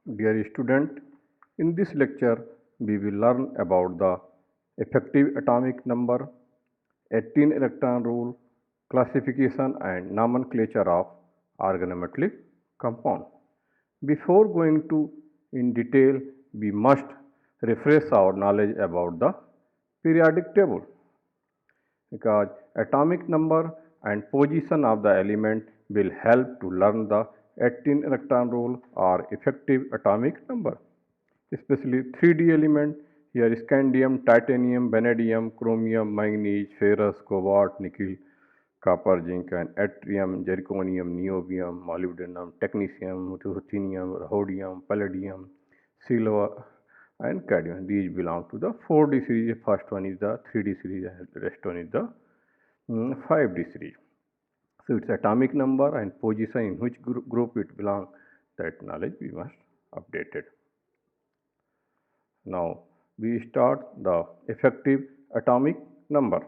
Dear student, in this lecture we will learn about the effective atomic number, 18 electron rule, classification and nomenclature of organometallic compound. Before going to in detail, we must refresh our knowledge about the periodic table because atomic number and position of the element will help to learn the 18 electron rule or effective atomic number, especially 3D element. Here scandium, titanium, vanadium, chromium, manganese, ferrous, cobalt, nickel, copper, zinc, and yttrium, zirconium, niobium, molybdenum, technetium, ruthenium, rhodium, palladium, silver, and cadmium. These belong to the 4D series. First one is the 3D series, and the rest one is the 5D series. So its atomic number and position in which group it belongs, that knowledge we must update it. Now we start the effective atomic number.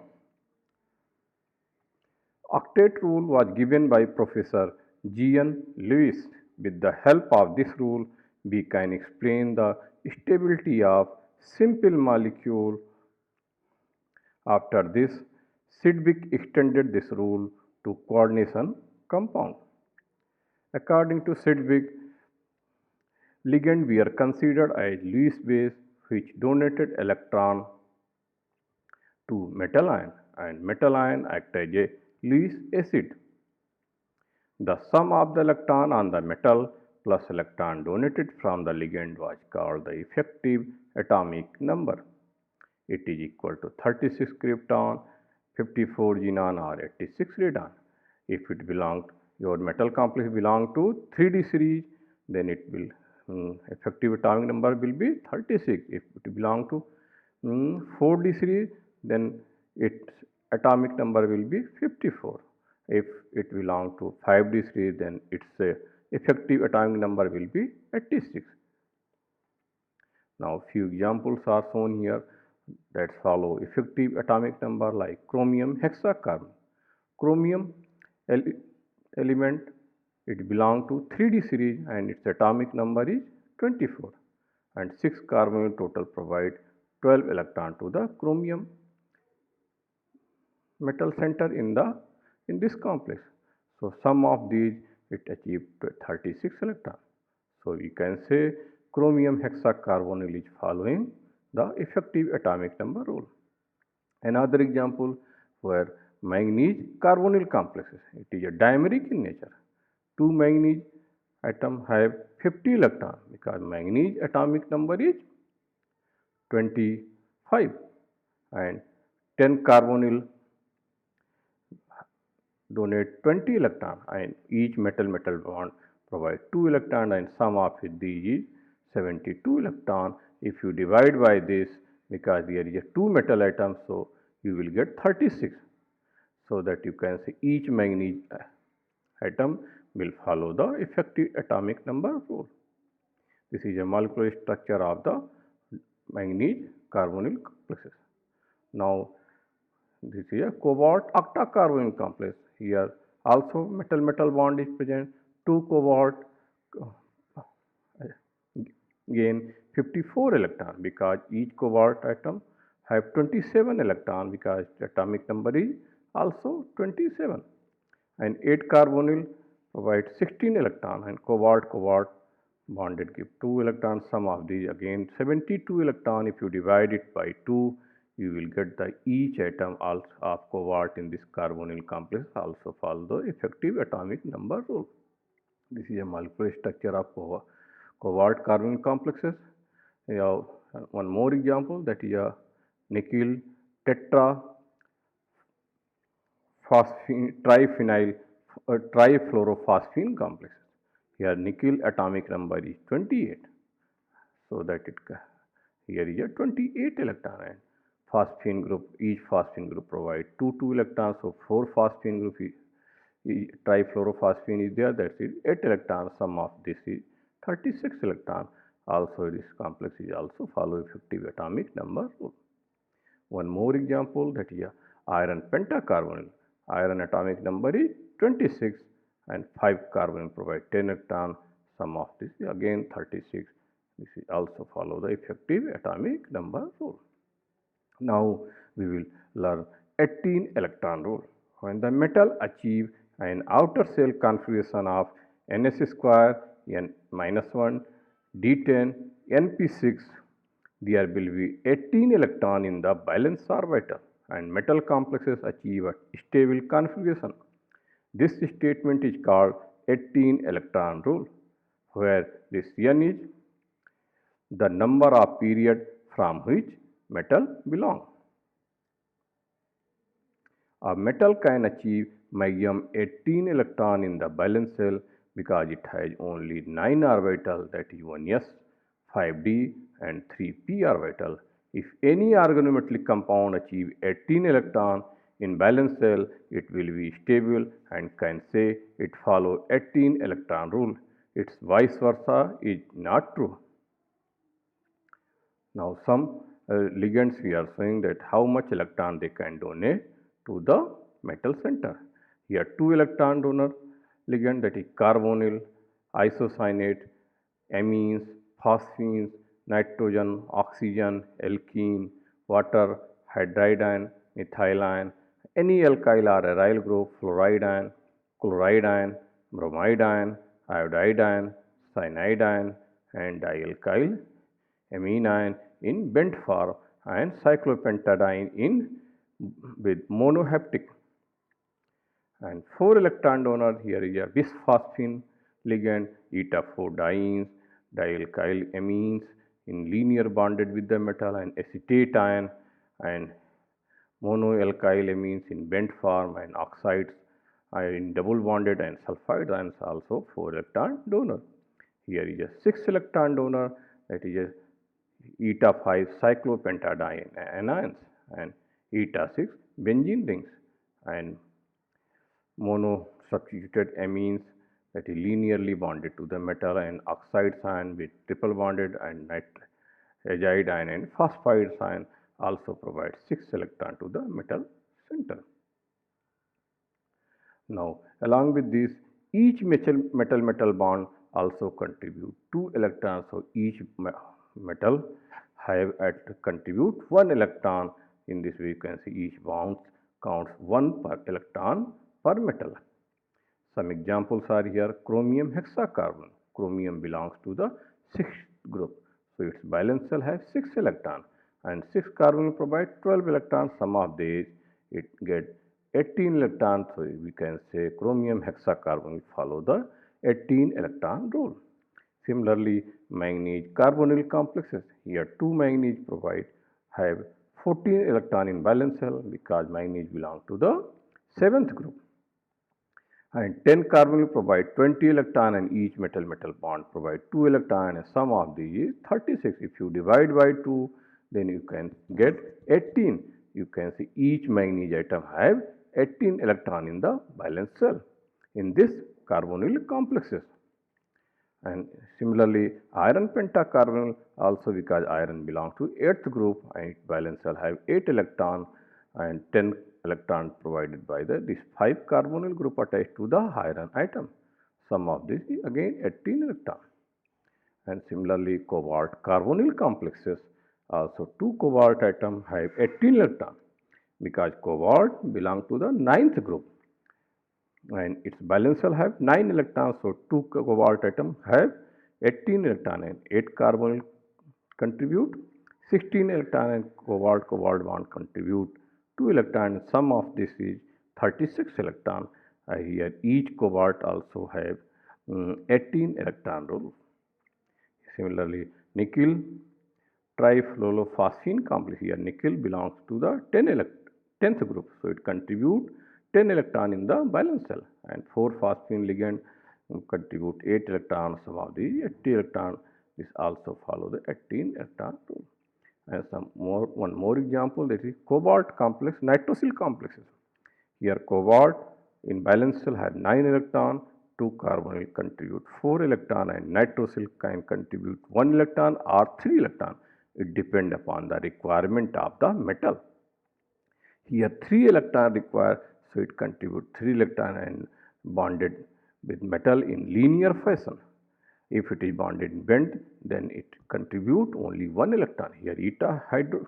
Octet rule was given by Professor G.N. Lewis. With the help of this rule, we can explain the stability of simple molecule. After this, Sidgwick extended this rule to coordination compound. According to Sidgwick, ligand were considered as Lewis base which donated electron to metal ion, and metal ion act as a Lewis acid. The sum of the electron on the metal plus electron donated from the ligand was called the effective atomic number. It is equal to 36 krypton, 54 xenon or 86 radon. If it belongs, your metal complex belong to 3D series, then it will effective atomic number will be 36. If it belong to 4D series, then its atomic number will be 54. If it belong to 5D series, then its effective atomic number will be 86. Now few examples are shown here that follow effective atomic number, like chromium hexacarbon. Chromium element, it belongs to 3D series and its atomic number is 24, and 6 carbon total provide 12 electron to the chromium metal center in this complex. So sum of these it achieved 36 electron. So we can say chromium hexacarbonyl is following the effective atomic number rule. Another example where manganese carbonyl complexes, it is a dimeric in nature. Two manganese atoms have 50 electrons because manganese atomic number is 25, and 10 carbonyl donate 20 electron, and each metal bond provide 2 electron, and sum of these is 72 electron. If you divide by this, because there is a 2 metal atoms, so you will get 36. So that you can see each manganese atom will follow the effective atomic number rule. This is a molecular structure of the manganese carbonyl complexes. Now this is a cobalt octacarbonyl complex. Here also metal bond is present. 2 cobalt gain 54 electron because each cobalt atom have 27 electron because atomic number is also 27, and 8 carbonyl provide 16 electron, and cobalt bonded give 2 electrons. Sum of these again 72 electron. If you divide it by 2, you will get the each atom also of cobalt in this carbonyl complex also follow the effective atomic number rule. This is a molecular structure of cobalt carbonyl complexes. We have one more example, that is a nickel tetra trifluorophosphine complexes. Here nickel atomic number is 28, so that here is a 28 electron, and phosphine group, each phosphine group provide 2 electrons, so 4 phosphine group trifluorophosphine is there, that is 8 electrons. Sum of this is 36 electron. Also this complex is also follow effective atomic number rule. One more example, that is iron pentacarbonyl. Iron atomic number is 26, and 5 carbon provide 10 electron. sum of this is again 36. This is also follow the effective atomic number rule. Now we will learn 18 electron rule. When the metal achieve an outer shell configuration of ns square n-1 d10 np6, there will be 18 electron in the valence orbital and metal complexes achieve a stable configuration. This statement is called 18 electron rule, where this n is the number of period from which metal belong. A metal can achieve maximum 18 electron in the valence shell because it has only 9 orbitals, that is 1s, 5d and 3p orbital. If any organometallic compound achieve 18 electron in valence shell, it will be stable and can say it follow 18 electron rule. Its vice versa is not true. Now some ligands we are showing that how much electron they can donate to the metal center. Here 2 electron donor ligand, that is carbonyl, isocyanate, amines, phosphines, nitrogen, oxygen, alkene, water, hydridine, methylene, any alkyl or aryl group, fluoridine, chloride, bromide, iodide, cyanide and dialkyl amine in bent form and cyclopentadiene in with monohaptic. And 4 electron donor, here is a bisphosphine ligand, eta 4 dienes, dialkyl amines in linear bonded with the metal, and acetate ion and monoalkyl amines in bent form, and oxides are in double bonded, and sulfide ions also 4 electron donor. Here is a 6 electron donor, that is a eta 5 cyclopentadiene anions and eta 6 benzene rings, and mono substituted amines, that is linearly bonded to the metal, and oxide ion with triple bonded, and azide ion and phosphide ion also provide 6 electron to the metal center. Now along with this, each metal bond also contribute 2 electrons, so each metal have at contribute 1 electron. In this way you can see each bond counts 1 per electron per metal. Some examples are here. Chromium hexacarbon. Chromium belongs to the 6th group, so its valence shell has 6 electrons, and 6 carbon provide 12 electrons. Some of these it get 18 electrons, so we can say chromium hexacarbon follow the 18 electron rule. Similarly, manganese carbonyl complexes. Here 2 manganese have 14 electron in valence shell because manganese belong to the 7th group. And 10 carbonyl provide 20 electron, and each metal bond provide 2 electron, and sum of these is 36. If you divide by 2, then you can get 18. You can see each manganese atom have 18 electron in the valence shell in this carbonyl complexes. And similarly, iron pentacarbonyl also, because iron belongs to 8th group and its valence shell have 8 electron and 10 electron provided by this 5 carbonyl group attached to the iron atom. Sum of this is again 18 electron. And similarly, cobalt carbonyl complexes, also 2 cobalt atoms have 18 electron because cobalt belongs to the 9th group and its valence shell have 9 electrons, so 2 cobalt atoms have 18 electron and 8 carbonyl contribute 16 electron, and cobalt bond contribute 2 electron. Sum of this is 36 electron. Here each cobalt also have 18 electron rule. Similarly, nickel trifluorophosphine complex, here nickel belongs to the 10th group, so it contribute 10 electron in the valence shell, and 4-phosphine ligand contribute 8 electrons. Some of the 80 electron, this also follow the 18 electron rule. And one more example, that is cobalt complex nitrosyl complexes. Here cobalt in valence shell have 9 electron, 2 carbonyl contribute 4 electron, and nitrosyl can contribute 1 electron or 3 electron. It depends upon the requirement of the metal. Here 3 electron required, so it contributes 3 electron and bonded with metal in linear fashion. If it is bonded in bent, then it contribute only 1 electron. Here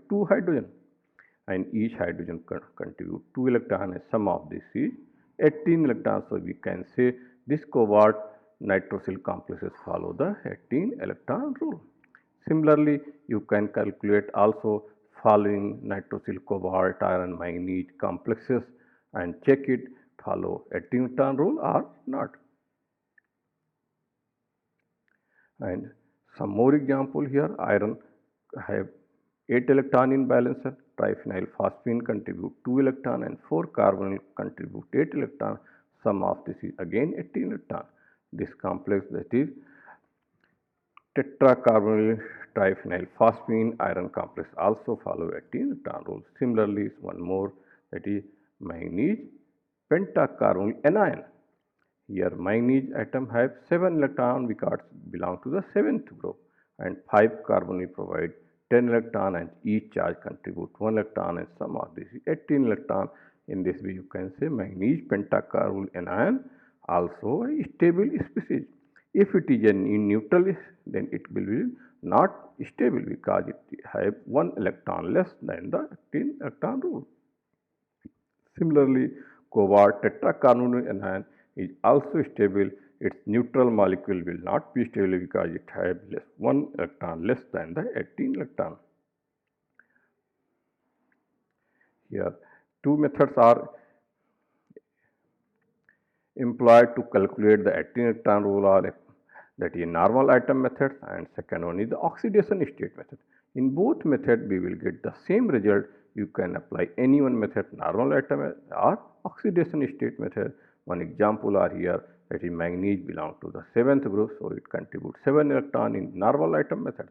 two hydrogen, and each hydrogen contribute 2 electron, and sum of this is 18 electrons. So we can say this cobalt nitrosyl complexes follow the 18 electron rule. Similarly, you can calculate also following nitrosyl cobalt iron manganese complexes and check it follow 18 electron rule or not. And some more example here, iron have 8 electron in balancer, triphenyl phosphine contribute 2 electron, and 4 carbonyl contribute 8 electron. Sum of this is again 18 electron. This complex, that is tetracarbonyl triphenyl phosphine iron complex, also follow 18 electron rule. Similarly, one more, that is manganese pentacarbonyl anion. Here manganese atom have 7 electron because belong to the 7th group, and 5 carbonyl provide 10 electron, and each charge contribute 1 electron, and sum of this is 18 electron. In this way you can say manganese pentacarbonyl anion also a stable species. If it is in neutral, then it will be not stable because it have 1 electron less than the 18 electron rule. Similarly, cobalt tetracarbonyl anion is also stable. Its neutral molecule will not be stable because it has 1 electron less than the 18 electron. Here, two methods are employed to calculate the 18 electron rule, or that is normal atom method, and second one is the oxidation state method. In both methods we will get the same result. You can apply any one method, normal atom or oxidation state method. One example are here, that is manganese belong to the 7th group, so it contributes 7 electron in normal atom method.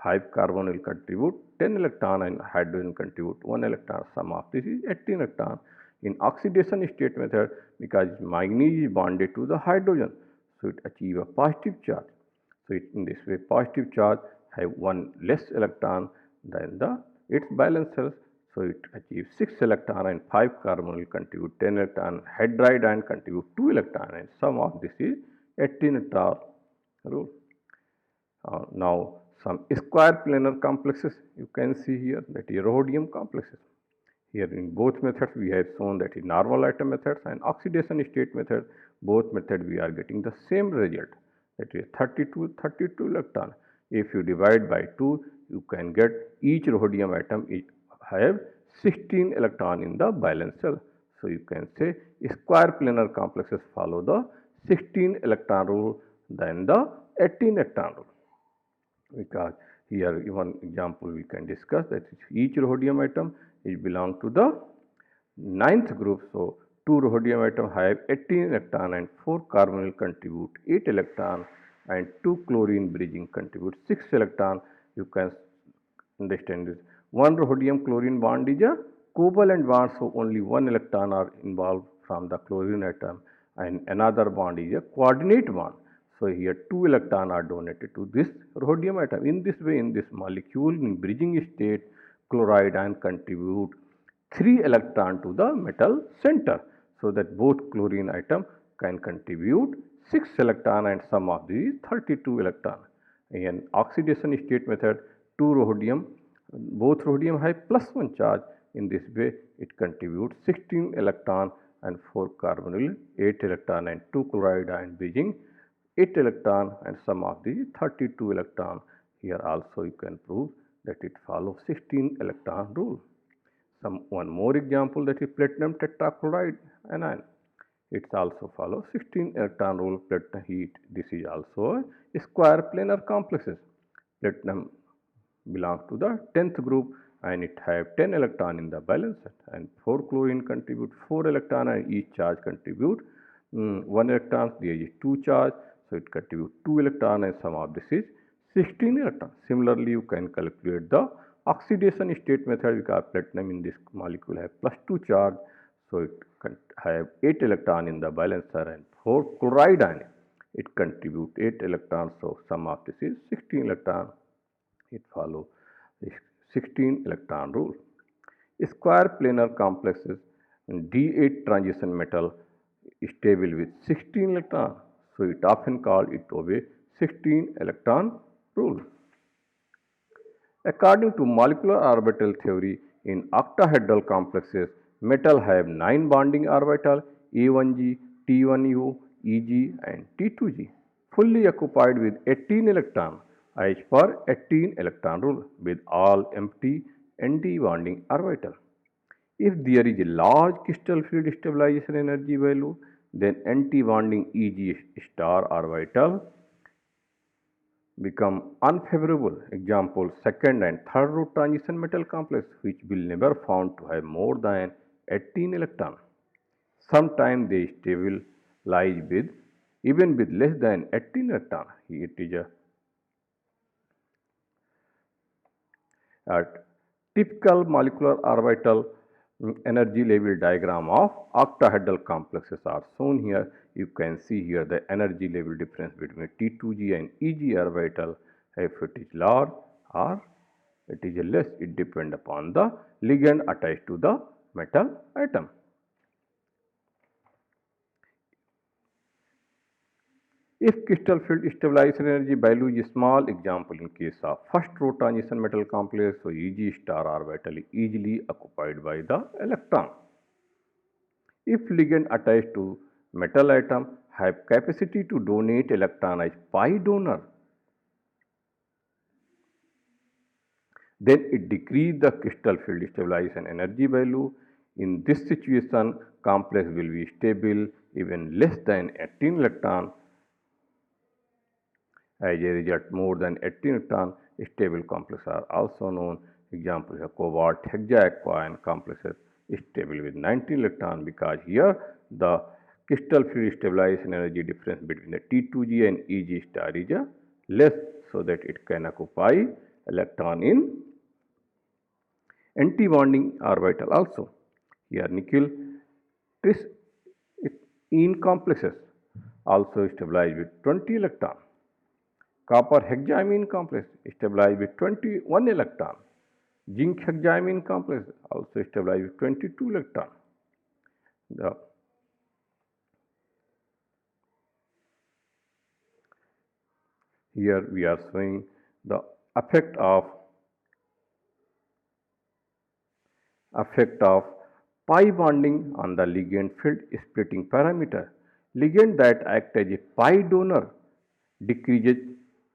5 carbon will contribute 10 electron, and hydrogen contribute 1 electron. Sum of this is 18 electron. In oxidation state method, because manganese is bonded to the hydrogen, so it achieve a positive charge. So in this way, positive charge have 1 less electron than its balancer. So it achieves 6 electron, and 5 carbon will contribute 10 electron. Hydride ion contribute 2 electron, and sum of this is 18 electron rule. Now some square planar complexes you can see here, that is rhodium complexes. Here in both methods we have shown that in normal atom methods and oxidation state method, both method we are getting the same result, that is 32 electron. If you divide by 2, you can get each rhodium atom have 16 electron in the valence shell. So you can say square planar complexes follow the 16 electron rule than the 18 electron rule. Because here one example we can discuss, that each rhodium atom is belong to the 9th group. So 2 rhodium atom have 18 electron, and 4 carbon will contribute 8 electron, and 2 chlorine bridging contribute 6 electron. You can understand this. One rhodium chlorine bond is a covalent bond, so only 1 electron are involved from the chlorine atom, and another bond is a coordinate bond. So here 2 electron are donated to this rhodium atom. In this way, in this molecule in bridging state, chloride ion contribute 3 electron to the metal center, so that both chlorine atom can contribute 6 electron, and sum of these 32 electron. In oxidation state method, 2 rhodium, both rhodium have +1 charge. In this way, it contributes 16 electron, and 4 carbonyl 8 electron, and 2 chloride ion bridging 8 electron, and sum of these 32 electron. Here also you can prove that it follows 16 electron rule. One more example, that is platinum tetrachloride anion. It also follows 16 electron rule. Platinum heat, this is also a square planar complexes. Platinum belongs to the 10th group, and it have 10 electron in the balance set, and 4 chlorine contribute 4 electron, and each charge contribute 1 electron. There is 2 charge, so it contributes 2 electron, and sum of this is 16 electron. Similarly, you can calculate the oxidation state method, because platinum in this molecule have +2 charge, so it have 8 electron in the balancer, and 4 chloride ion, it contribute 8 electrons, so sum of this is 16 electron. It follow the 16 electron rule. Square planar complexes, D8 transition metal stable with 16 electron, so it often called it obey 16 electron rule. According to molecular orbital theory, in octahedral complexes, metal have 9 bonding orbital A1G, T1U, EG and T2G, fully occupied with 18 electron as per 18 electron rule with all empty ND bonding orbital. If there is a large crystal field stabilization energy value, then anti-bonding EG star orbital become unfavorable. Example, second and third root transition metal complex which will never found to have more than 18 electron. Sometimes they stabilize with even with less than 18 electron. It is a typical molecular orbital energy level diagram of octahedral complexes are shown here. You can see here the energy level difference between T2G and EG orbital. If it is large or it is less, it depends upon the ligand attached to the metal atom. If crystal field stabilization energy value is small, example in case of first row transition metal complex, so EG star orbital is easily occupied by the electron. If ligand attached to metal atom have capacity to donate electron as pi donor, then it decrease the crystal field stabilization energy value. In this situation, complex will be stable even less than 18 electron. As a result, more than 18 electron stable complexes are also known. Example here, cobalt hexaquion complexes stable with 19 electron because here the crystal field stabilization energy difference between the T2G and EG star is less, so that it can occupy electron in anti-bonding orbital also. Here nickel tris-ene complexes also stabilize with 20 electron. Copper hexamine complex stabilized with 21 electron. Zinc hexamine complex also stabilized with 22 electron. Here we are showing the effect of pi bonding on the ligand field splitting parameter. Ligand that act as a pi donor decreases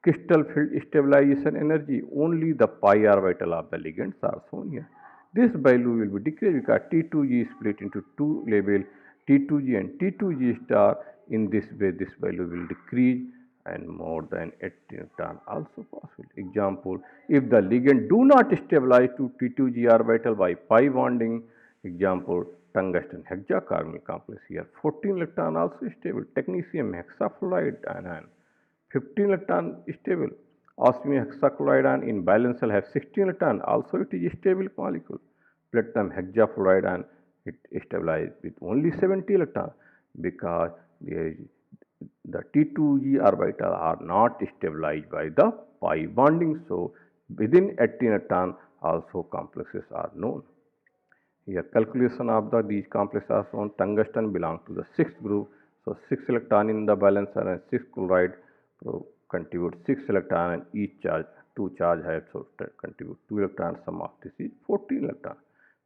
crystal field stabilization energy. Only the pi orbital of the ligands are shown here. This value will be decreased because T2G is split into two label T2G and T2G star. In this way, this value will decrease and more than 18 electron also possible. Example, if the ligand do not stabilize to T2G orbital by pi bonding, example, tungsten hexacarbonyl complex here 14 electron also stable. Technetium hexafluoride anion 15 electron stable. Osmium hexachloride anion in valence shell have 16 electron, also it is a stable molecule. Platinum hexafluoride anion it stabilized with only 70 electron because the T2G orbital are not stabilized by the pi bonding. So, within 18 electron also complexes are known. Here calculation of these complexes are shown. Tungsten belong to the 6th group. So, 6 electron in the valence shell and 6 chloride contribute 6 electron and each charge 2 charge have so contribute 2 electrons. Sum of this is 14 electron.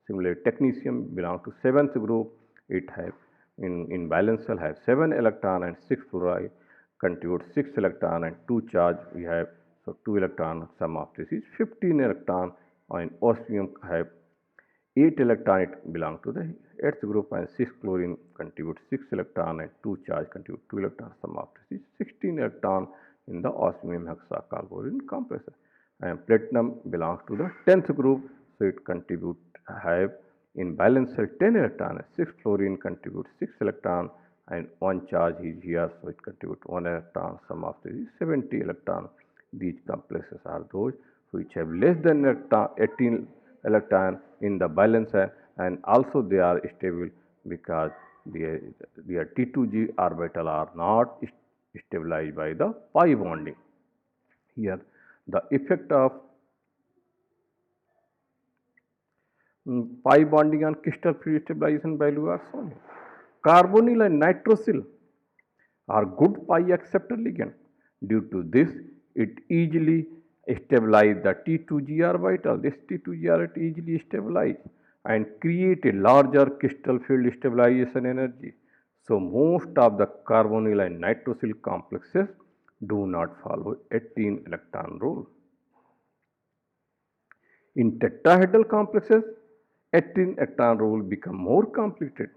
Similarly, technetium belong to 7th group. It have in valence shell have 7 electron and 6 fluoride contribute 6 electron and 2 charge we have, so 2 electron. Sum of this is 15 electron. And osmium have 8 electron, it belong to the 8th group, and 6 chlorine contribute 6 electron and 2 charge contribute 2 electrons. Sum of this is 16 electron in the osmium hexacarbonyl complex. And platinum belongs to the 10th group, so it contribute have in valence shell 10 electron, 6 fluorine contributes 6 electron and 1 charge is here, so it contributes 1 electron. Sum of this is 70 electron. These complexes are those which have less than 18 electron in the valence shell, and also they are stable because their T2G orbital are not stabilized by the pi bonding. Here the effect of pi bonding on crystal field stabilization value are shown. Carbonyl and nitrosyl are good pi acceptor ligand. Due to this, it easily stabilize the T2G orbital. This T2G orbital easily stabilize and create a larger crystal field stabilization energy. So most of the carbonyl and nitrosyl complexes do not follow 18 electron rule. In tetrahedral complexes, 18 electron rule become more complicated.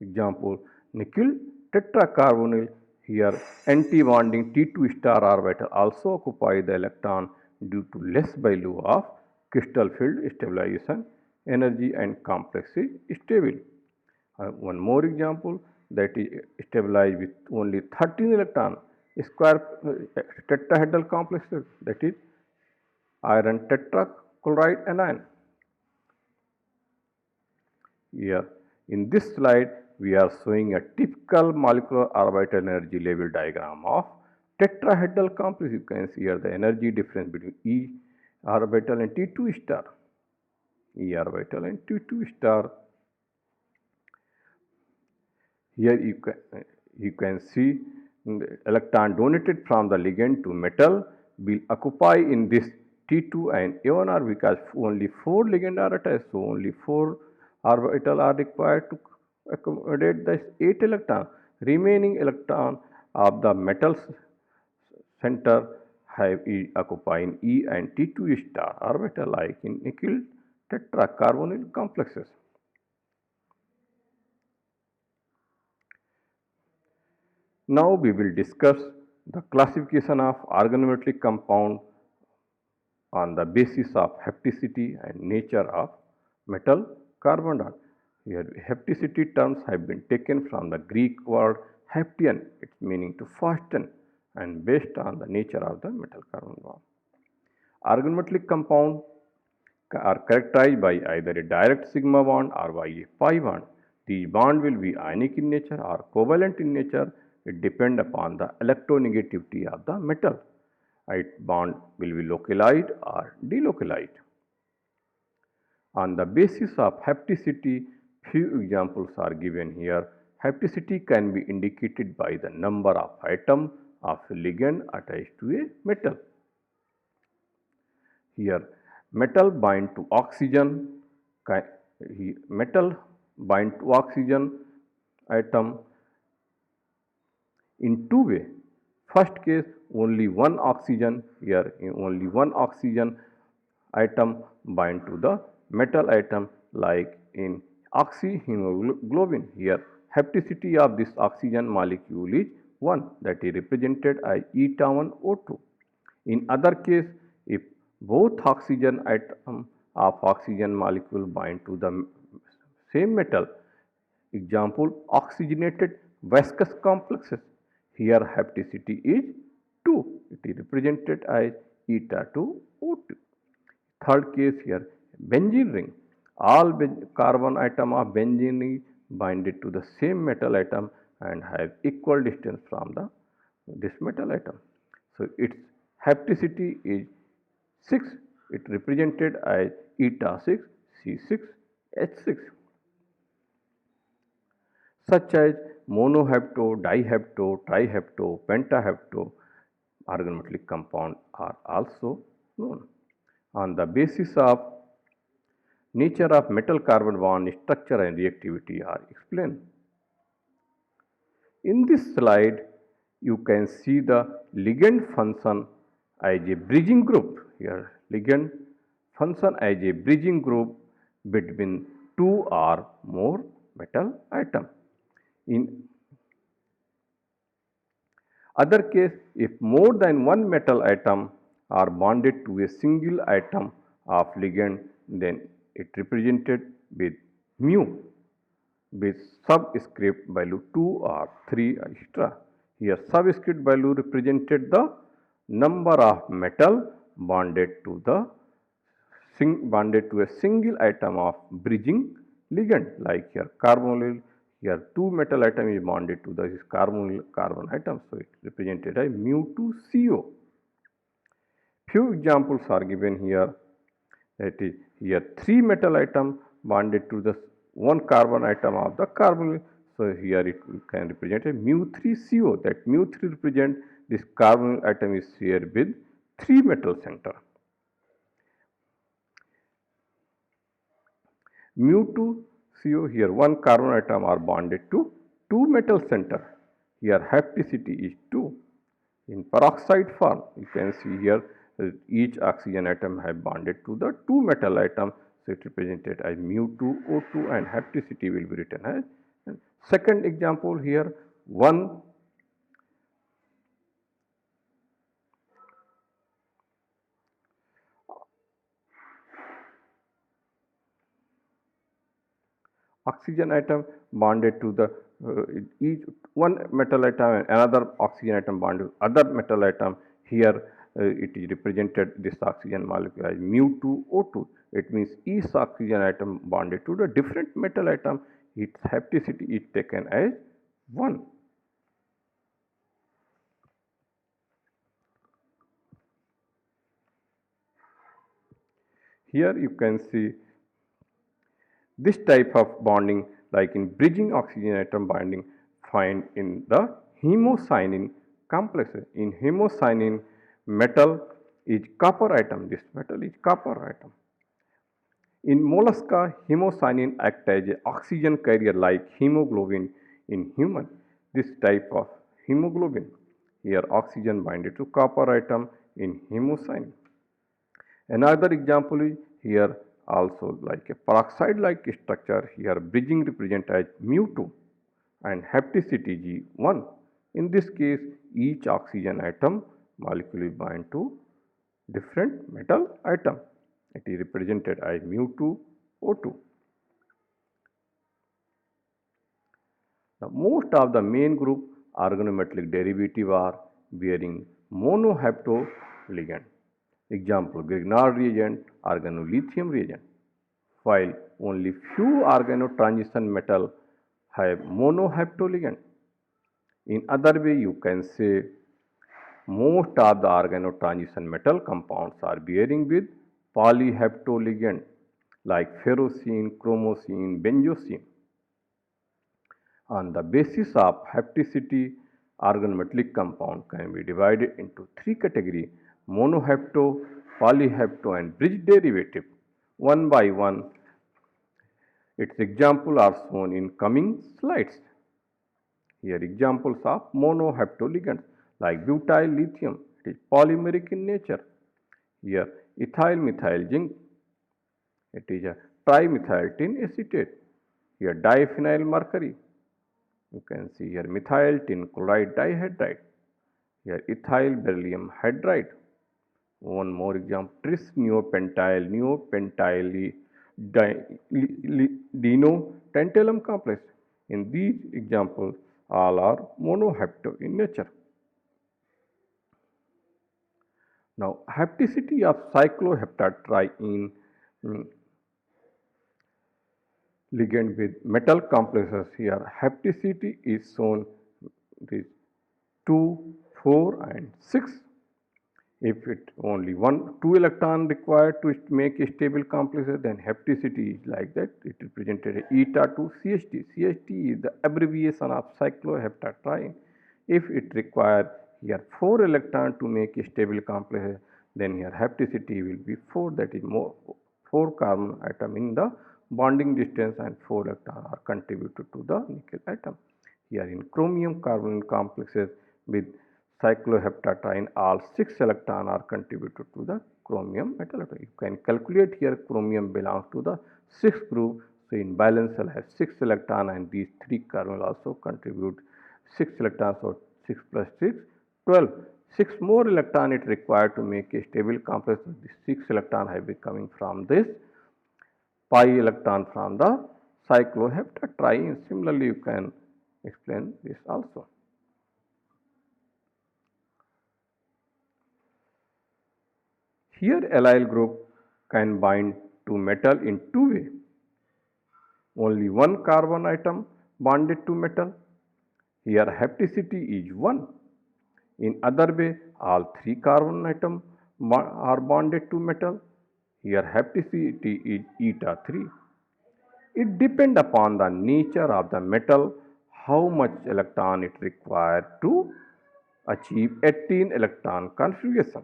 Example, nickel tetracarbonyl. Here anti-bonding T2 star orbital also occupy the electron due to less value of crystal field stabilization energy and complex is stable. One more example, that is stabilized with only 13 electron square tetrahedral complexes, that is iron tetrachloride anion. Here in this slide we are showing a typical molecular orbital energy level diagram of tetrahedral complex. You can see here the energy difference between E orbital and T2 star. E orbital and T2 star. Here you can see the electron donated from the ligand to metal will occupy in this T2 and A1R because only 4 ligand are attached. So only 4 orbital are required to accommodate the 8 electron. Remaining electron of the metal center have occupying E and T2 star orbital like in nickel tetracarbonyl complexes. Now we will discuss the classification of organometallic compound on the basis of hapticity and nature of metal carbon dioxide. Here hapticity terms have been taken from the Greek word haption, its meaning to fasten, and based on the nature of the metal carbon bond. Organometallic compounds are characterized by either a direct sigma bond or by a pi bond. These bonds will be ionic in nature or covalent in nature. It depends upon the electronegativity of the metal. It bond will be localized or delocalized. On the basis of hapticity, few examples are given here. Hapticity can be indicated by the number of atoms of ligand attached to a metal. Here metal bind to oxygen, metal bind to oxygen atom in two ways. First case only one oxygen, here only one oxygen atom bind to the metal atom like in oxyhemoglobin. Here hapticity of this oxygen molecule is 1, that is represented as eta 1 O2. In other case, if both oxygen atom of oxygen molecule bind to the same metal, example oxygenated viscous complexes, here hapticity is 2, it is represented as eta 2 O2. Third case here benzene ring, all carbon atom of benzene binded to the same metal atom and have equal distance from this metal atom. So its hapticity is 6, it represented as eta 6 C6 H6, such as monohapto, dihapto, trihapto, pentahapto organometallic compound are also known. On the basis of nature of metal carbon bond structure and reactivity are explained. In this slide, you can see the ligand function as a bridging group. Here ligand function as a bridging group between two or more metal atoms. In other case, if more than one metal atom are bonded to a single atom of ligand, then it represented with mu with subscript value 2 or 3 extra. Here subscript value represented the number of metal bonded to a single atom of bridging ligand, like here carbonyl. Here 2 metal atom is bonded to this carbonyl carbon atom, so it represented as mu2 CO. Few examples are given here, that is here 3 metal atom bonded to the 1 carbon atom of the carbonyl. So here it can represent a mu3 CO, that mu3 represent this carbon atom is shared with 3 metal center. Mu2 CO here, one carbon atom are bonded to 2 metal center. Here hapticity is 2. In peroxide form, you can see here each oxygen atom have bonded to the 2 metal atom. So it is represented as mu2O2 and hapticity will be written as. Second example here, one oxygen atom bonded to the each one metal atom and another oxygen atom bonded to other metal atom. Here it is represented this oxygen molecule as mu2O2. It means each oxygen atom bonded to the different metal atom, its hapticity is taken as 1. Here you can see this type of bonding, like in bridging oxygen atom bonding, find in the hemocyanin complexes. In hemocyanin, metal is copper atom. This metal is copper atom. In mollusca, hemocyanin act as an oxygen carrier like hemoglobin in human. This type of hemoglobin, here oxygen binded to copper atom in hemocyanin. Another example is here also like a peroxide like structure, here bridging represent as mu2 and hapticity G1. In this case, each oxygen atom molecule is bind to different metal atom. It is represented as mu2O2. Now, most of the main group organometallic derivative are bearing monohapto ligand. Example, Grignard reagent, organolithium reagent. While only few organotransition metal have monohapto ligand. In other way, you can say most of the organotransition metal compounds are bearing with polyhapto ligand like ferrocene, chromocene, benzosine. On the basis of hapticity, organometallic compound can be divided into 3 categories: monohapto, polyhapto and bridge derivative. One by one, its examples are shown in coming slides. Here examples of monohapto ligands like butyl lithium, it is polymeric in nature. Here ethyl methyl zinc, it is a trimethyl tin acetate. Here diphenyl mercury, you can see here methyl tin chloride dihydride. Here ethyl beryllium hydride. One more example, tris neopentyl dino-tantalum complex. In these examples, all are monohapto in nature. Now, hapticity of cycloheptatriene ligand with metal complexes, here hapticity is shown this 2, 4 and 6. If it only 2 electron required to make a stable complexes, then hapticity is like that. It is presented as eta 2 CHT. CHT is the abbreviation of cycloheptatriene. If it requires here 4 electron to make a stable complexes, then here hapticity will be 4, that is more 4 carbon atom in the bonding distance and 4 electrons are contributed to the nickel atom. Here in chromium carbon complexes with cycloheptatriene, all 6 electrons are contributed to the chromium metal atom. You can calculate here chromium belongs to the 6th group. So, in balance cell has 6 electrons and these 3 carbon also contribute 6 electrons. So, 6 plus 6, 12. 6 more electron it required to make a stable complex. So, the 6 electron have been coming from this, pi electron from the cycloheptatriene. Similarly, you can explain this also. Here allyl group can bind to metal in 2 ways. Only one carbon atom bonded to metal. Here hapticity is 1. In other way, all 3 carbon atoms are bonded to metal. Here hapticity is eta 3. It depends upon the nature of the metal, how much electron it requires to achieve 18 electron configuration.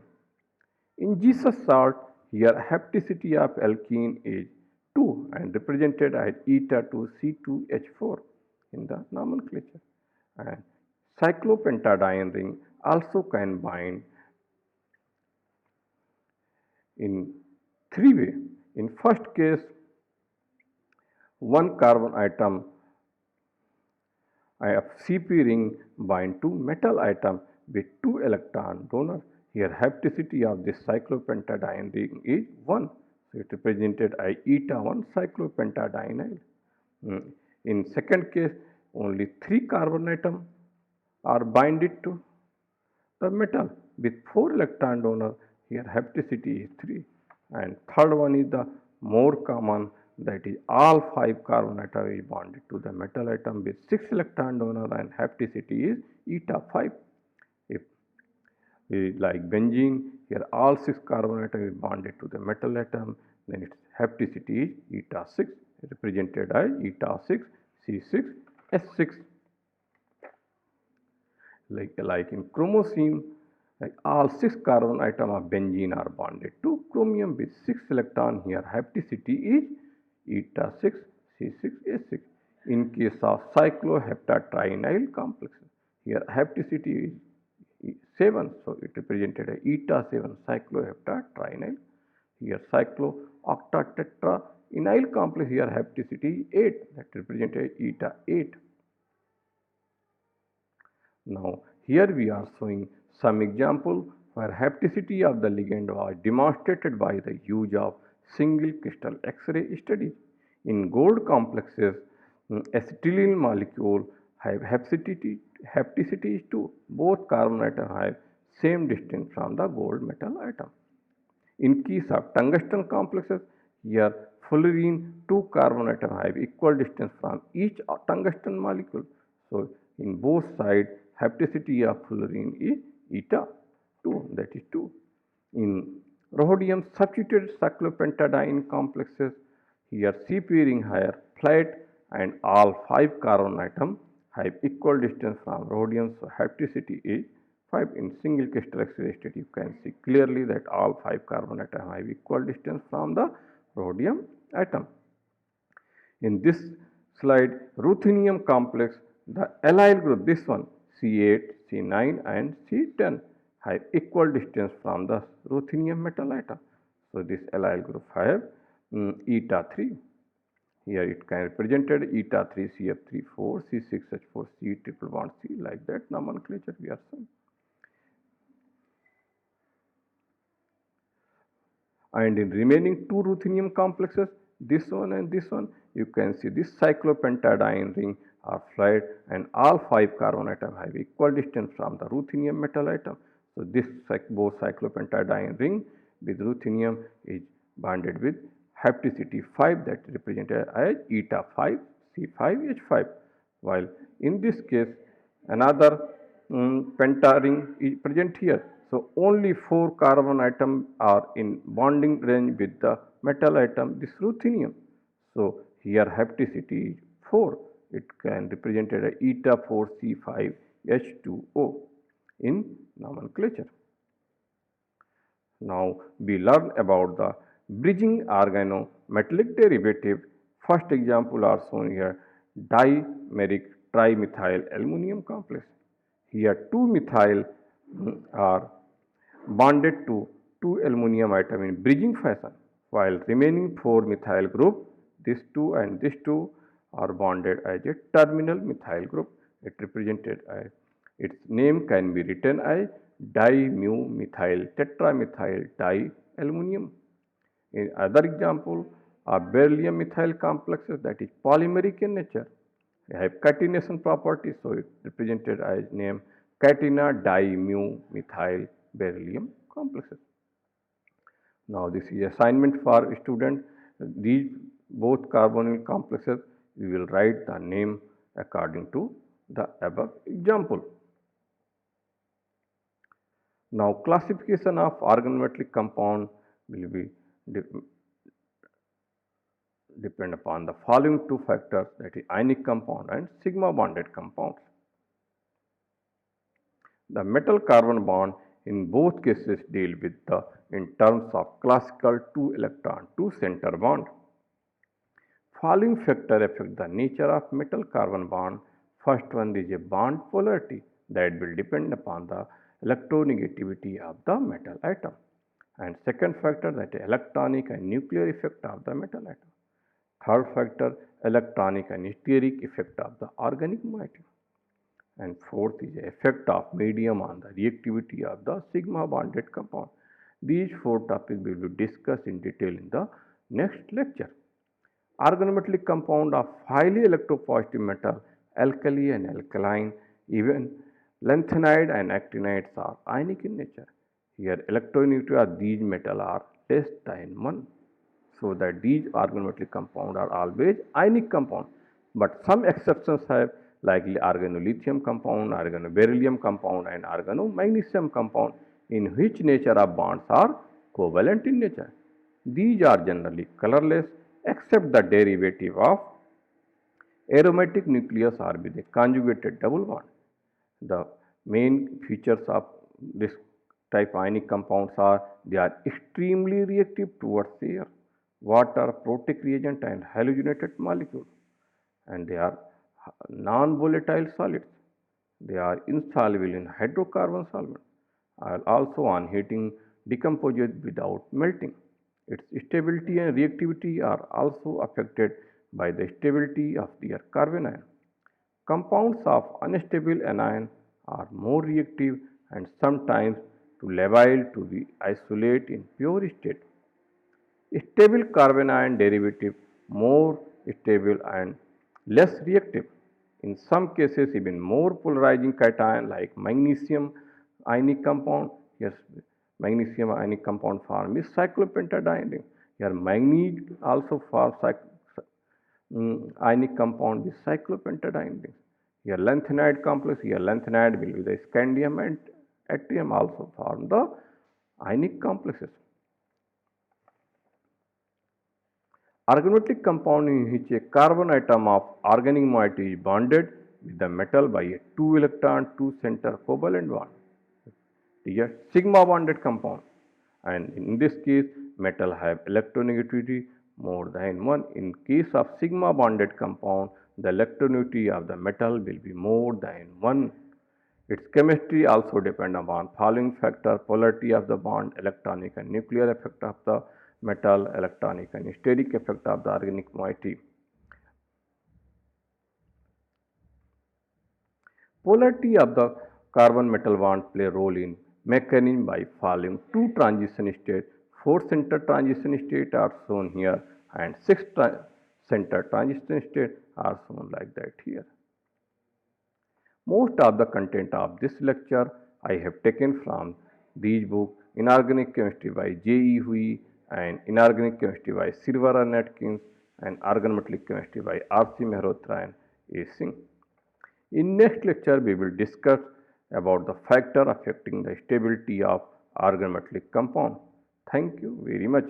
In Jesus salt, here hapticity of alkene is 2 and represented as eta 2 C2H4 in the nomenclature. And cyclopentadiene ring also can bind in three ways. In first case, one carbon atom of CP ring bind to metal atom with 2 electron donor. Here hapticity of this cyclopentadiene ring is 1. So it represented as eta 1 cyclopentadienyl. In second case, only 3 carbon atom are binded to the metal with 4 electron donor. Here hapticity is 3. And third one is the more common, that is all 5 carbon atom is bonded to the metal atom with 6 electron donor and hapticity is eta 5. If like benzene, here all 6 carbon atom is bonded to the metal atom, then its hapticity is eta 6, represented as eta 6 C6 S6. Like in chromosome, like all 6 carbon atom of benzene are bonded to chromium with 6 electron. Here hapticity is eta 6 C6 S6. In case of cycloheptatrienyl complex, here hapticity is 7, so it represented a eta 7 cycloheptatrienyl. Here cyclooctatetraenyl complex, here hapticity is 8, that represented eta 8. Now here we are showing some example where hapticity of the ligand was demonstrated by the use of single crystal X-ray studies. In gold complexes, acetylyl molecule have hapticity is 2. Both carbon atoms have same distance from the gold metal atom. In case of tungsten complexes, here fullerene 2 carbon atoms have equal distance from each tungsten molecule. So in both sides, hapticity of fullerene is eta 2, that is 2. In rhodium substituted cyclopentadiene complexes, here CP ring higher flat and all 5 carbon atoms have equal distance from rhodium, so hapticity is 5. In single crystal X-ray state, you can see clearly that all 5 carbon atoms have equal distance from the rhodium atom. In this slide, ruthenium complex, the allyl group, this one C8, C9 and C10 have equal distance from the ruthenium metal atom. So this allyl group have eta 3. Here it can represented eta 3 CF3 4 C6H4 C triple bond C, like that nomenclature we are seeing. And in remaining 2 ruthenium complexes, this one and this one, you can see this cyclopentadiene ring are flat and all 5 carbon atoms have equal distance from the ruthenium metal atom. So this both cyclopentadiene ring with ruthenium is bonded with hapticity 5, that represented as eta 5 C5H5, while in this case another penta ring is present here. So only 4 carbon atoms are in bonding range with the metal atom, this ruthenium. So here hapticity is 4. It can represent as eta 4 C5 H2O in nomenclature. Now we learn about the bridging organometallic derivative. First example are shown here, dimeric trimethyl aluminum complex. Here 2 methyl are bonded to 2 aluminum atom in bridging fashion, while remaining 4 methyl group, this 2 and this 2 are bonded as a terminal methyl group. It represented as, its name can be written as dimu-methyl tetramethyl dialuminum. In other example are beryllium methyl complexes, that is polymeric in nature. They have catenation properties, so it represented as name catena dimu-methyl beryllium complexes. Now this is assignment for student. These both carbonyl complexes, we will write the name according to the above example. Now classification of organometallic compound will be depend upon the following 2 factors, that is ionic compound and sigma bonded compounds. The metal carbon bond in both cases deal with the in terms of classical 2 electron 2 center bond. Following factor affect the nature of metal carbon bond. First one is a bond polarity that will depend upon the electronegativity of the metal atom. And second factor that is electronic and nuclear effect of the metal atom. Third factor electronic and steric effect of the organic molecule. And fourth is the effect of medium on the reactivity of the sigma bonded compound. These four topics will be discussed in detail in the next lecture. Organometallic compound of highly electropositive metal, alkali and alkaline, even lanthanide and actinides are ionic in nature. Here electronegativity of these metals are less than 1. So that these organometallic compounds are always ionic compound. But some exceptions have like organolithium compound, organoberyllium compound and organomagnesium compound in which nature of bonds are covalent in nature. These are generally colorless except the derivative of aromatic nucleus are with a conjugated double bond. The main features of this type ionic compounds are they are extremely reactive towards air, water, protic reagent and halogenated molecules, and they are non-volatile solids. They are insoluble in hydrocarbon solvent and also on heating decomposes without melting. Its stability and reactivity are also affected by the stability of their carbon ion. Compounds of unstable anion are more reactive and sometimes too labile to be isolated in pure state. Stable carbon ion derivative more stable and less reactive. In some cases even more polarizing cation like magnesium ionic compound. Yes, magnesium ionic compound form is cyclopentadiene. Here manganese also forms ionic compound with cyclopentadiene. Here lanthanide complex, here lanthanide will be the scandium and yttrium also form the ionic complexes. Organometallic compound in which a carbon atom of organic moiety is bonded with the metal by a 2 electron 2 center covalent bond. It is a sigma bonded compound, and in this case metal have electronegativity more than 1. In case of sigma bonded compound, the electronegativity of the metal will be more than 1. Its chemistry also depend upon following factor: polarity of the bond, electronic and nuclear effect of the metal, electronic and steric effect of the organic moiety. Polarity of the carbon metal bond play a role in mechanism by following two transition states. 4 center transition state are shown here and 6 center transition state are shown like that here. Most of the content of this lecture I have taken from these books: Inorganic Chemistry by J.E. Hui and Inorganic Chemistry by Silvera Atkins and Organometallic Chemistry by R.C. Mehrotra and A. Singh. In next lecture, we will discuss about the factor affecting the stability of organometallic compound. Thank you very much.